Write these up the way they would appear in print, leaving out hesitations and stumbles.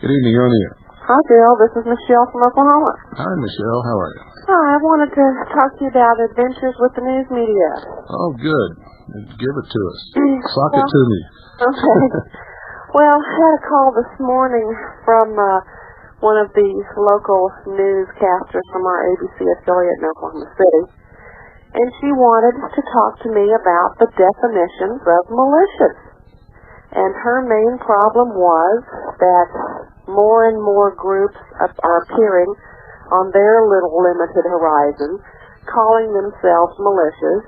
Good evening, you're on the air. Hi, Bill. This is Michelle from Oklahoma. Hi, Michelle. How are you? Hi, I wanted to talk to you about adventures with the news media. Oh, good. Give it to us. Sock it to me. Okay. Well, I had a call this morning from one of the local newscasters from our ABC affiliate in Oklahoma City, and she wanted to talk to me about the definitions of militias. And her main problem was that more and more groups are appearing on their little limited horizon, calling themselves militias.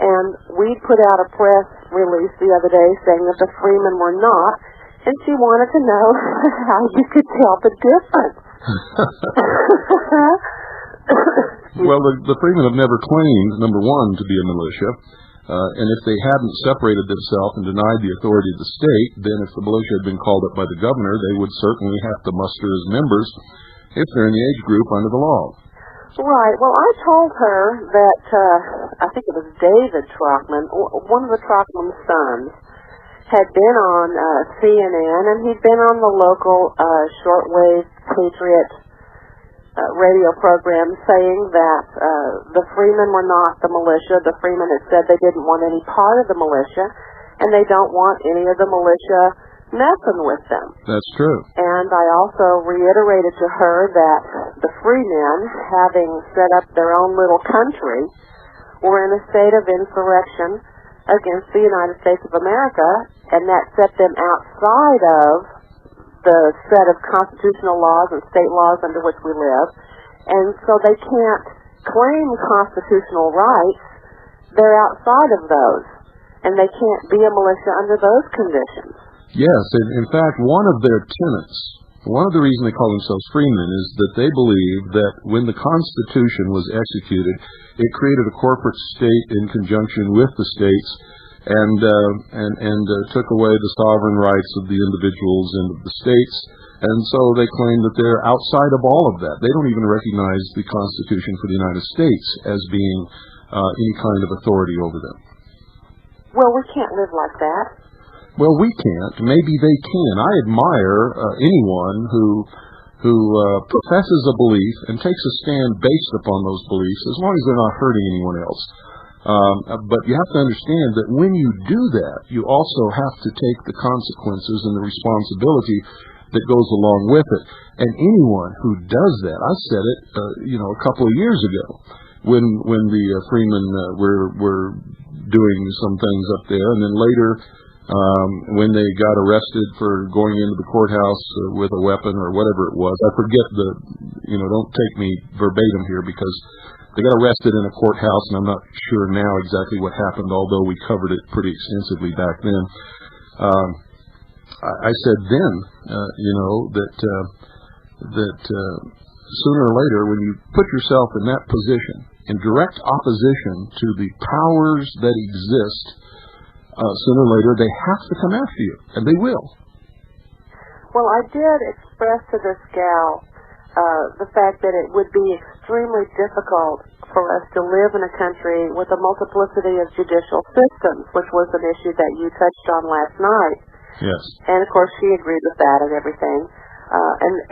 And we put out a press release the other day saying that the Freemen were not, and she wanted to know how you could tell the difference. Well, the Freemen have never claimed, number one, to be a militia. And if they hadn't separated themselves and denied the authority of the state, then if the militia had been called up by the governor, they would certainly have to muster as members if they're in the age group under the law. Right. Well, I told her that, I think it was David Trockman, one of the Trockman sons, had been on CNN, and he'd been on the local shortwave Patriot radio program saying that the Freemen were not the militia. The Freemen had said they didn't want any part of the militia, and they don't want any of the militia messing with them. That's true. And I also reiterated to her that the Freemen, having set up their own little country, were in a state of insurrection against the United States of America, and that set them outside of the set of constitutional laws and state laws under which we live. And so they can't claim constitutional rights. They're outside of those, and they can't be a militia under those conditions. Yes, in fact, one of their tenets, one of the reasons they call themselves freemen is that they believe that when the Constitution was executed, it created a corporate state in conjunction with the states and took away the sovereign rights of the individuals and of the states. And so they claim that they're outside of all of that. They don't even recognize the Constitution for the United States as being any kind of authority over them. Well, we can't live like that. Well, we can't. Maybe they can. I admire anyone who professes a belief and takes a stand based upon those beliefs, as long as they're not hurting anyone else. But you have to understand that when you do that, you also have to take the consequences and the responsibility that goes along with it. And anyone who does that, I said it, a couple of years ago, when the Freemen were doing some things up there, and then later, when they got arrested for going into the courthouse with a weapon or whatever it was. I forget don't take me verbatim here, because they got arrested in a courthouse, and I'm not sure now exactly what happened, although we covered it pretty extensively back then. I said then, that sooner or later, when you put yourself in that position, in direct opposition to the powers that exist, sooner or later, they have to come after you, and they will. Well, I did express to this gal the fact that it would be extremely difficult for us to live in a country with a multiplicity of judicial systems, which was an issue that you touched on last night. Yes. And, of course, she agreed with that and everything.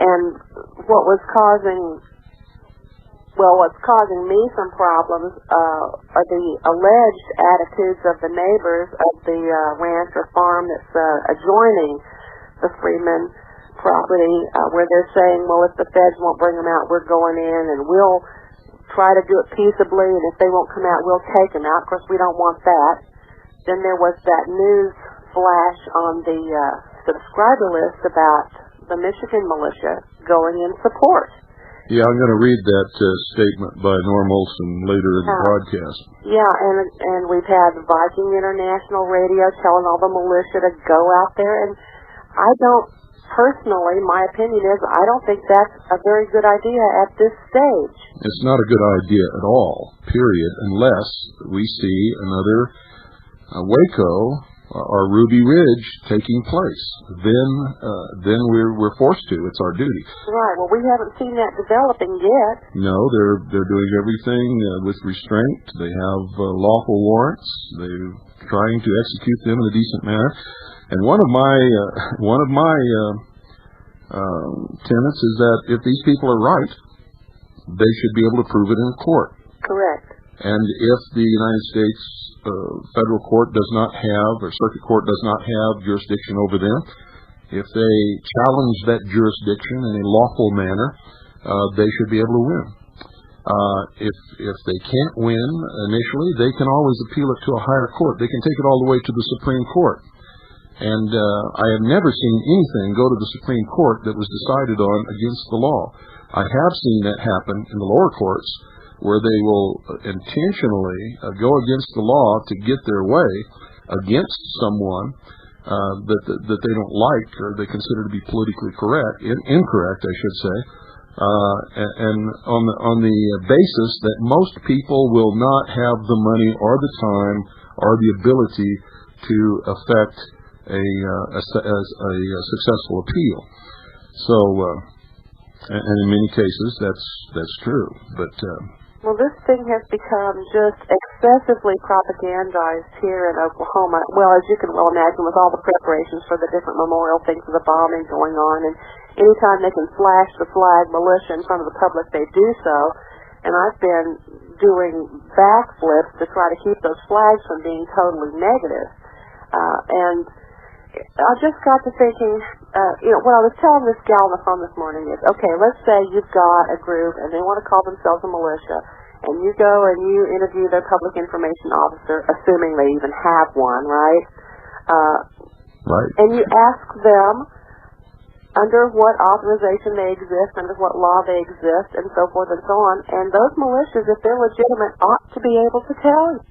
And what's causing me some problems are the alleged attitudes of the neighbors of the ranch or farm that's adjoining the Freeman property, where they're saying, well, if the feds won't bring them out, we're going in, and we'll try to do it peaceably, and if they won't come out, we'll take them out. Of course, we don't want that. Then there was that news flash on the subscriber list about the Michigan militia going in support. Yeah, I'm going to read that statement by Norm Olson later in the broadcast. Yeah, and we've had Viking International Radio telling all the militia to go out there, and I don't, personally, my opinion is, I don't think that's a very good idea at this stage. It's not a good idea at all, period, unless we see another Waco or Ruby Ridge taking place. Then we're forced to. It's our duty. Right. Well, we haven't seen that developing yet. No, they're doing everything with restraint. They have lawful warrants. They're trying to execute them in a decent manner. And one of my tenets is that if these people are right, they should be able to prove it in court. Correct. And if the United States federal court does not have, or circuit court does not have jurisdiction over them, if they challenge that jurisdiction in a lawful manner, they should be able to win. If they can't win initially, they can always appeal it to a higher court. They can take it all the way to the Supreme Court. And I have never seen anything go to the Supreme Court that was decided on against the law. I have seen that happen in the lower courts, where they will intentionally go against the law to get their way against someone that they don't like or they consider to be politically incorrect, I should say, and on the basis that most people will not have the money or the time or the ability to effect a successful appeal. So, and in many cases, that's true, but. Well, this thing has become just excessively propagandized here in Oklahoma. Well, as you can well imagine, with all the preparations for the different memorial things of the bombing going on, and anytime they can flash the flag militia in front of the public, they do so. And I've been doing backflips to try to keep those flags from being totally negative. And I just got to thinking, what I was telling this gal on the phone this morning is, okay, let's say you've got a group and they want to call themselves a militia, and you go and you interview their public information officer, assuming they even have one, right? Right. And you ask them under what authorization they exist, under what law they exist, and so forth and so on. And those militias, if they're legitimate, ought to be able to tell you.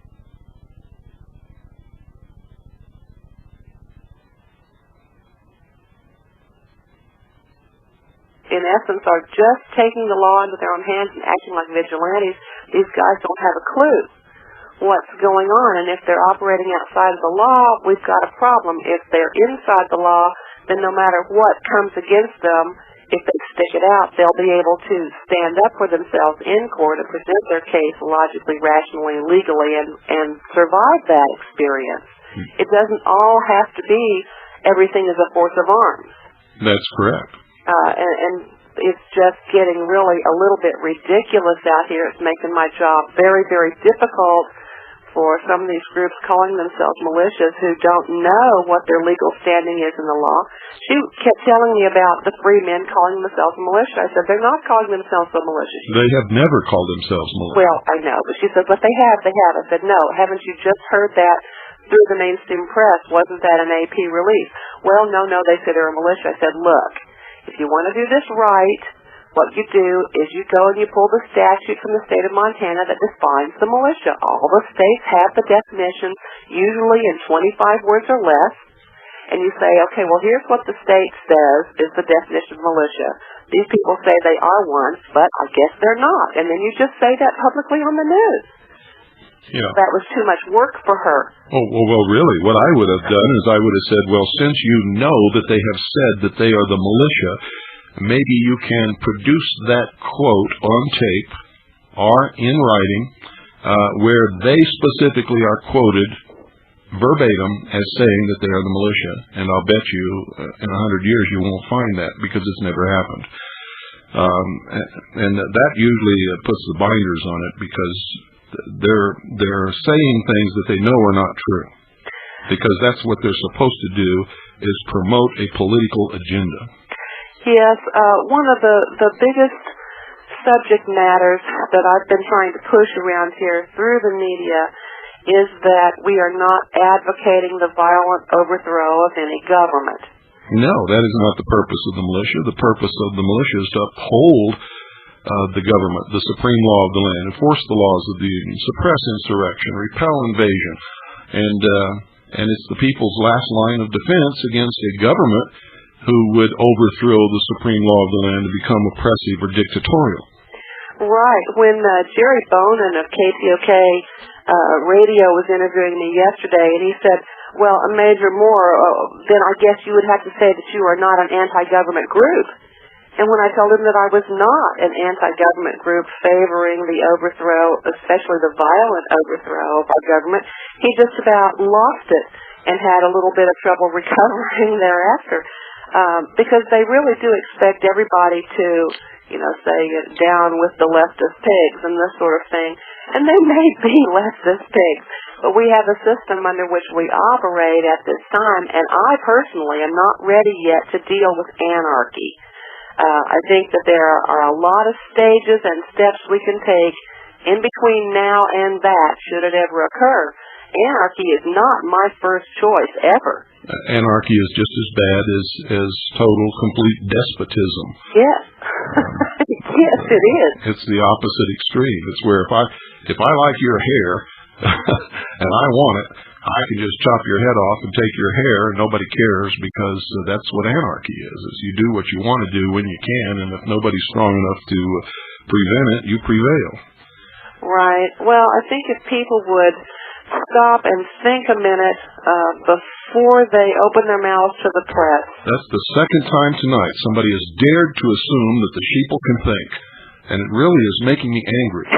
In essence, are just taking the law into their own hands and acting like vigilantes. These guys don't have a clue what's going on, and if they're operating outside of the law, we've got a problem. If they're inside the law, then no matter what comes against them, if they stick it out, they'll be able to stand up for themselves in court and present their case logically, rationally, legally, and survive that experience. It doesn't all have to be everything is a force of arms. That's correct. And it's just getting really a little bit ridiculous out here. It's making my job very, very difficult for some of these groups calling themselves militias who don't know what their legal standing is in the law. She kept telling me about the free men calling themselves a militia. I said, they're not calling themselves a militia. They have never called themselves militia. Well, I know, but she said, but they have. I said, no, haven't you just heard that through the mainstream press? Wasn't that an AP release? Well, no, they said they're a militia. I said, look, if you want to do this right, what you do is you go and you pull the statute from the state of Montana that defines the militia. All the states have the definition, usually in 25 words or less, and you say, okay, well, here's what the state says is the definition of militia. These people say they are one, but I guess they're not. And then you just say that publicly on the news. Yeah. That was too much work for her. Oh, well, really, what I would have done is I would have said, well, since you know that they have said that they are the militia, maybe you can produce that quote on tape or in writing where they specifically are quoted verbatim as saying that they are the militia. And I'll bet you in 100 years you won't find that because it's never happened. And that usually puts the binders on it because they're saying things that they know are not true, because that's what they're supposed to do, is promote a political agenda. Yes, one of the biggest subject matters that I've been trying to push around here through the media is that we are not advocating the violent overthrow of any government. No, that is not the purpose of the militia. The purpose of the militia is to uphold the government, the supreme law of the land, enforce the laws of the Union, suppress insurrection, repel invasion, and it's the people's last line of defense against a government who would overthrow the supreme law of the land and become oppressive or dictatorial. Right. When Jerry Bonin of KPOK radio was interviewing me yesterday, and he said, well, Major Moore, then I guess you would have to say that you are not an anti-government group. And when I told him that I was not an anti-government group favoring the overthrow, especially the violent overthrow of our government, he just about lost it and had a little bit of trouble recovering thereafter. because they really do expect everybody to, say down with the leftist pigs and this sort of thing. And they may be leftist pigs, but we have a system under which we operate at this time, and I personally am not ready yet to deal with anarchy. I think that there are a lot of stages and steps we can take in between now and that, should it ever occur. Anarchy is not my first choice, ever. Anarchy is just as bad as total, complete despotism. Yes. Yes, it is. It's the opposite extreme. It's where if I like your hair and I want it, I can just chop your head off and take your hair, and nobody cares, because that's what anarchy is you do what you want to do when you can, and if nobody's strong enough to prevent it, you prevail. Right. Well, I think if people would stop and think a minute before they open their mouths to the press. That's the second time tonight somebody has dared to assume that the sheeple can think, and it really is making me angry.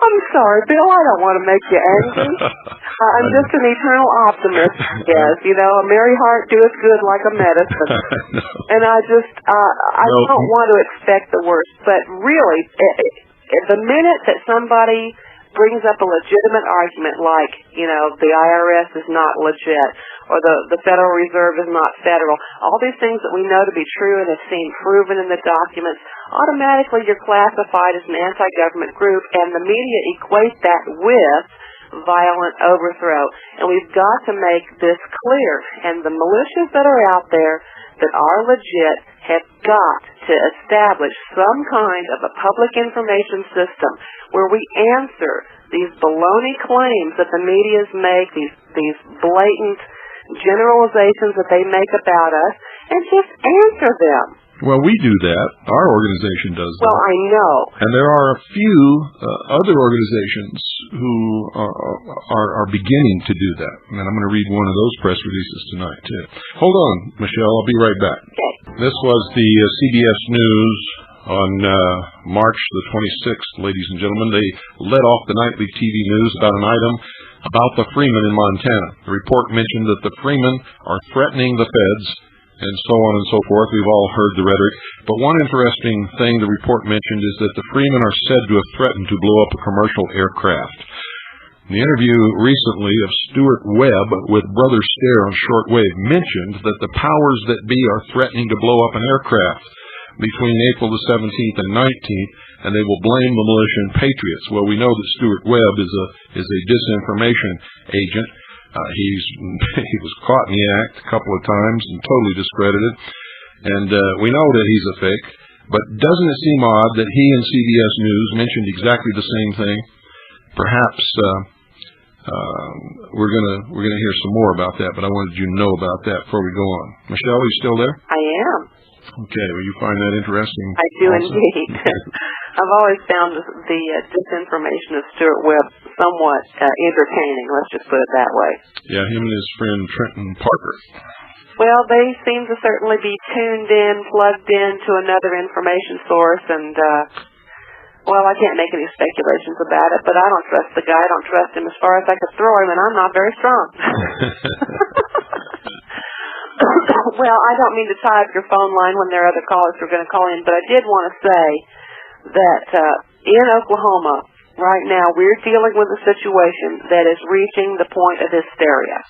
I'm sorry, Bill, I don't want to make you angry. I'm just an eternal optimist, yes. A merry heart doeth good like a medicine. And I don't want to expect the worst, but really, the minute that somebody brings up a legitimate argument like, the IRS is not legit, or the Federal Reserve is not federal, all these things that we know to be true and have seen proven in the documents, automatically you're classified as an anti-government group, and the media equate that with violent overthrow. And we've got to make this clear. And the militias that are out there that are legit have got to establish some kind of a public information system where we answer these baloney claims that the medias make, these blatant generalizations that they make about us, and just answer them. Well, we do that. Our organization does that. Well, I know. And there are a few other organizations who are beginning to do that. And I'm going to read one of those press releases tonight, too. Hold on, Michelle. I'll be right back. Okay. This was the CBS News on March the 26th, ladies and gentlemen. They led off the nightly TV news about an item about the Freemen in Montana. The report mentioned that the Freemen are threatening the feds, and so on and so forth. We've all heard the rhetoric. But one interesting thing the report mentioned is that the Freemen are said to have threatened to blow up a commercial aircraft. The interview recently of Stuart Webb with Brother Stare on shortwave mentioned that the powers that be are threatening to blow up an aircraft between April the 17th and 19th, and they will blame the militia and patriots. Well, we know that Stuart Webb is a disinformation agent. He was caught in the act a couple of times and totally discredited, and we know that he's a fake. But doesn't it seem odd that he and CBS News mentioned exactly the same thing? Perhaps we're gonna hear some more about that, but I wanted you to know about that before we go on. Michelle, are you still there? I am. Okay, well, you find that interesting? I do indeed. I've always found the disinformation of Stuart Webb somewhat entertaining, let's just put it that way. Yeah, him and his friend Trenton Parker. Well, they seem to certainly be tuned in, plugged in to another information source, and, well, I can't make any speculations about it, but I don't trust the guy. I don't trust him as far as I could throw him, and I'm not very strong. Well, I don't mean to tie up your phone line when there are other callers who are going to call in, but I did want to say that in Oklahoma right now we're dealing with a situation that is reaching the point of hysteria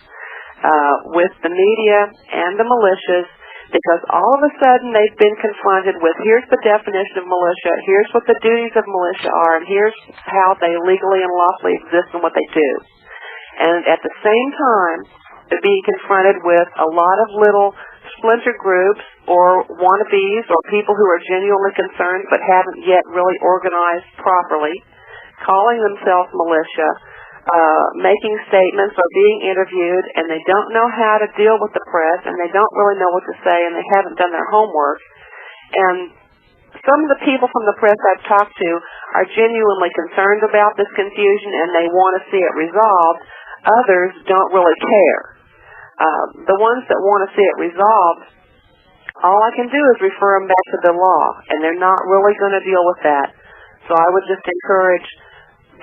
with the media and the militias, because all of a sudden they've been confronted with, here's the definition of militia, here's what the duties of militia are, and here's how they legally and lawfully exist and what they do. And at the same time, they're being confronted with a lot of little splinter groups or wannabes or people who are genuinely concerned but haven't yet really organized properly, calling themselves militia, making statements or being interviewed, and they don't know how to deal with the press, and they don't really know what to say, and they haven't done their homework. And some of the people from the press I've talked to are genuinely concerned about this confusion, and they want to see it resolved. Others don't really care. The ones that want to see it resolved, all I can do is refer them back to the law, and they're not really going to deal with that. So I would just encourage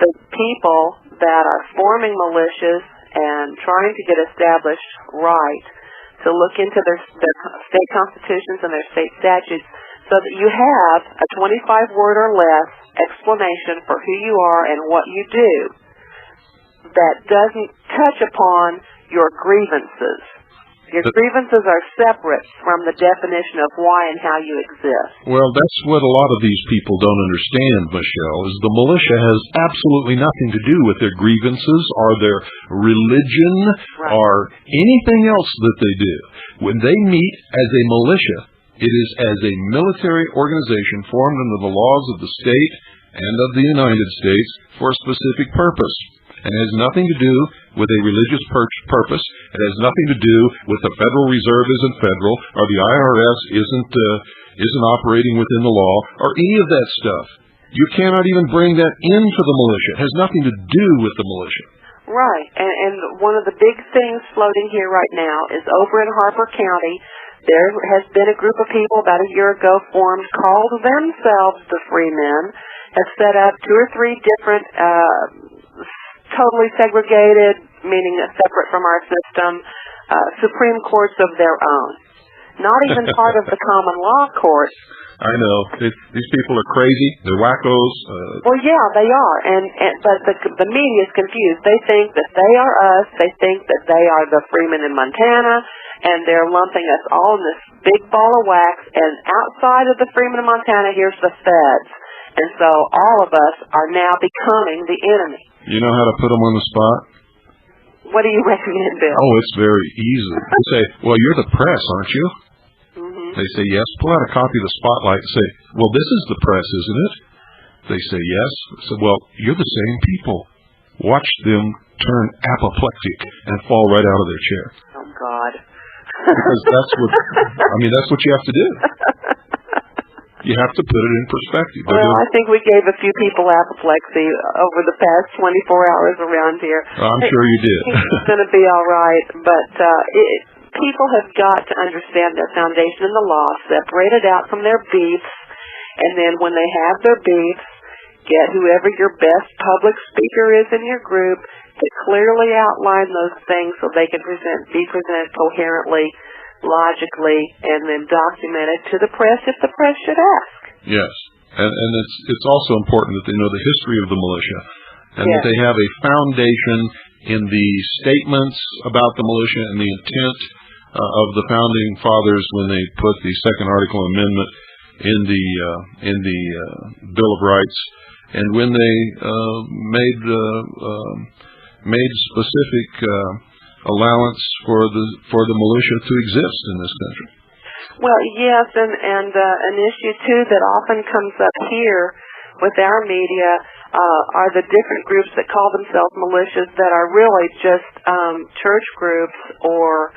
the people that are forming militias and trying to get established right to look into their state constitutions and their state statutes so that you have a 25-word or less explanation for who you are and what you do that doesn't touch upon your grievances. Your grievances are separate from the definition of why and how you exist. Well, that's what a lot of these people don't understand, Michelle, is the militia has absolutely nothing to do with their grievances or their religion or anything else that they do. When they meet as a militia, it is as a military organization formed under the laws of the state and of the United States for a specific purpose. And it has nothing to do with a religious purpose. It has nothing to do with the Federal Reserve isn't federal, or the IRS isn't operating within the law, or any of that stuff. You cannot even bring that into the militia. It has nothing to do with the militia. Right. And one of the big things floating here right now is over in Harper County, there has been a group of people about a year ago formed, called themselves the Free Men, have set up 2 or 3 different totally segregated, meaning separate from our system, Supreme Courts of their own. Not even part of the common law courts. I know. These people are crazy. They're wackos. Well, yeah, they are. But the media is confused. They think that they are us. They think that they are the Freemen in Montana, and they're lumping us all in this big ball of wax. And outside of the Freemen in Montana, here's the feds. And so all of us are now becoming the enemy. You know how to put them on the spot? What do you recommend, Bill? Oh, it's very easy. You say, well, you're the press, aren't you? Mm-hmm. They say, yes. Pull out a copy of the Spotlight and say, well, this is the press, isn't it? They say, yes. I said, well, you're the same people. Watch them turn apoplectic and fall right out of their chair. Oh, God. Because that's what you have to do. You have to put it in perspective. Well, I think we gave a few people apoplexy over the past 24 hours around here. I'm sure you did. It's going to be all right, but people have got to understand their foundation in the law, separate it out from their beefs, and then when they have their beefs, get whoever your best public speaker is in your group to clearly outline those things so they can be presented coherently, logically, and then documented to the press if the press should ask. Yes, and it's also important that they know the history of the militia, and that they have a foundation in the statements about the militia and the intent of the founding fathers when they put the Second Article Amendment in the Bill of Rights, and when they made specific allowance for the militia to exist in this country. Well, yes, and an issue too that often comes up here with our media are the different groups that call themselves militias that are really just church groups or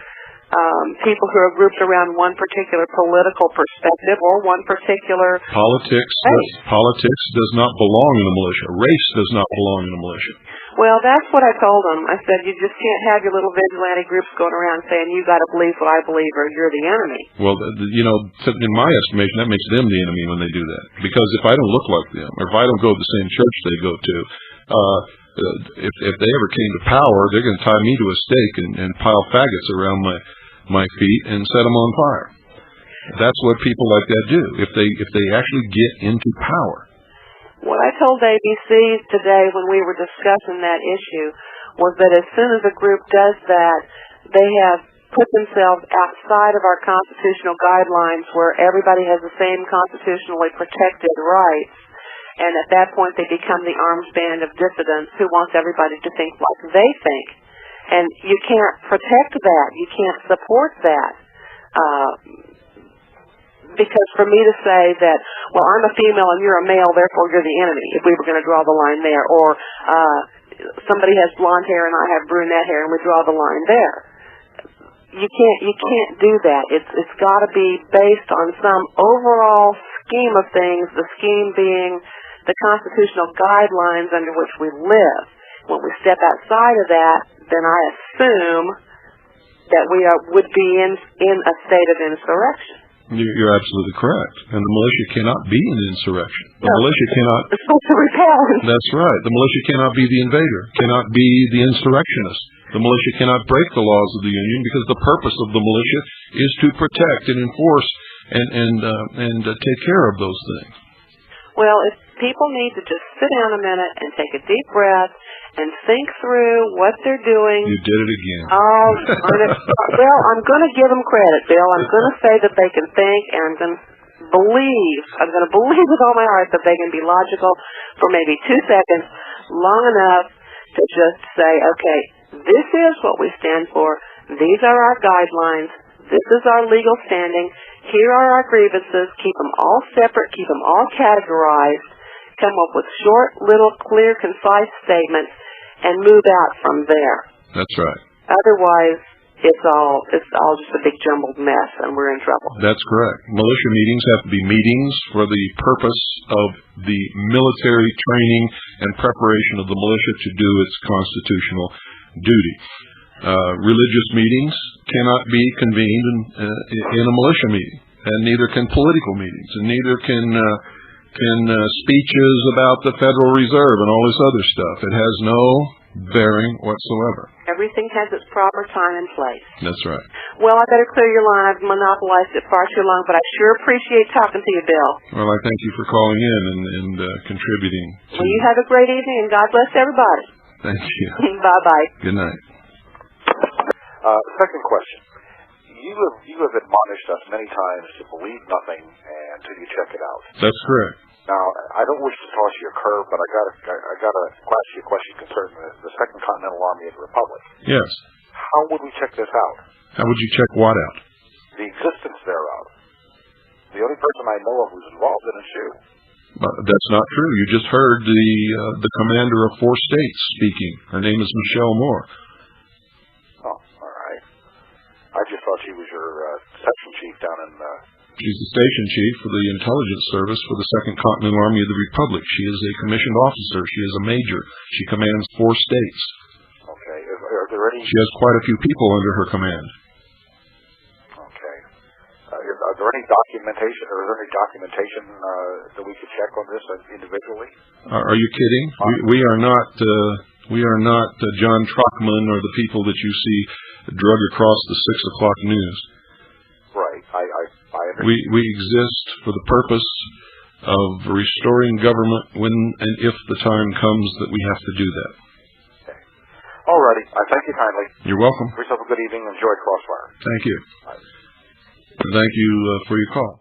people who are grouped around one particular political perspective or one particular politics. Politics does not belong in the militia. Race does not belong in the militia. Well, that's what I told them. I said, you just can't have your little vigilante groups going around saying, you got to believe what I believe or you're the enemy. Well, in my estimation, that makes them the enemy when they do that. Because if I don't look like them, or if I don't go to the same church they go to, if they ever came to power, they're going to tie me to a stake and pile faggots around my feet and set them on fire. That's what people like that do, if they actually get into power. What I told ABC today when we were discussing that issue was that as soon as a group does that, they have put themselves outside of our constitutional guidelines where everybody has the same constitutionally protected rights. And at that point, they become the arms band of dissidents who wants everybody to think like they think. And you can't protect that. You can't support that. Because for me to say that, well, I'm a female and you're a male, therefore you're the enemy, if we were going to draw the line there, or somebody has blonde hair and I have brunette hair and we draw the line there. You can't do that. It's got to be based on some overall scheme of things, the scheme being the constitutional guidelines under which we live. When we step outside of that, then I assume that we would be in a state of insurrection. You're absolutely correct. And the militia cannot be an insurrection. The militia cannot... It's supposed to repel. That's right. The militia cannot be the invader, cannot be the insurrectionist. The militia cannot break the laws of the Union because the purpose of the militia is to protect and enforce and take care of those things. Well, if people need to just sit down a minute and take a deep breath and think through what they're doing. You did it again. Oh, well, I'm going to give them credit, Bill. I'm going to say that they can think, and I'm going to believe with all my heart that they can be logical for maybe 2 seconds, long enough to just say, okay, this is what we stand for. These are our guidelines. This is our legal standing. Here are our grievances. Keep them all separate. Keep them all categorized. Come up with short, little, clear, concise statements, and move out from there. That's right. Otherwise, it's all just a big jumbled mess, and we're in trouble. That's correct. Militia meetings have to be meetings for the purpose of the military training and preparation of the militia to do its constitutional duty. Religious meetings cannot be convened in a militia meeting, and neither can political meetings, and neither can speeches about the Federal Reserve and all this other stuff. It has no bearing whatsoever. Everything has its proper time and place. That's right. Well, I better clear your line. I've monopolized it far too long, but I sure appreciate talking to you, Bill. Well, I thank you for calling in and contributing. Well, you have a great evening, and God bless everybody. Thank you. Bye-bye. Good night. Second question. You have admonished us many times to believe nothing until you check it out. That's correct. Now, I don't wish to toss you a curve, but I gotta ask you a question concerning the Second Continental Army of the Republic. Yes. How would we check this out? How would you check what out? The existence thereof. The only person I know of who's involved in it is you. That's not true. You just heard the commander of 4 states speaking. Her name is Michelle Moore. Oh, all right. I just thought she was your section chief down in... She's the station chief for the intelligence service for the Second Continental Army of the Republic. She is a commissioned officer. She is a major. She commands 4 states. Okay. Are there any... She has quite a few people under her command. Okay. Are there any documentation, or is there any documentation that we could check on this individually? Are you kidding? We are not John Trockman or the people that you see drug across the 6 o'clock news. Right. I understand. We exist for the purpose of restoring government when and if the time comes that we have to do that. Okay. All righty. I thank you kindly. You're welcome. Have yourself a good evening. Enjoy Crossfire. Thank you. Bye. Thank you for your call.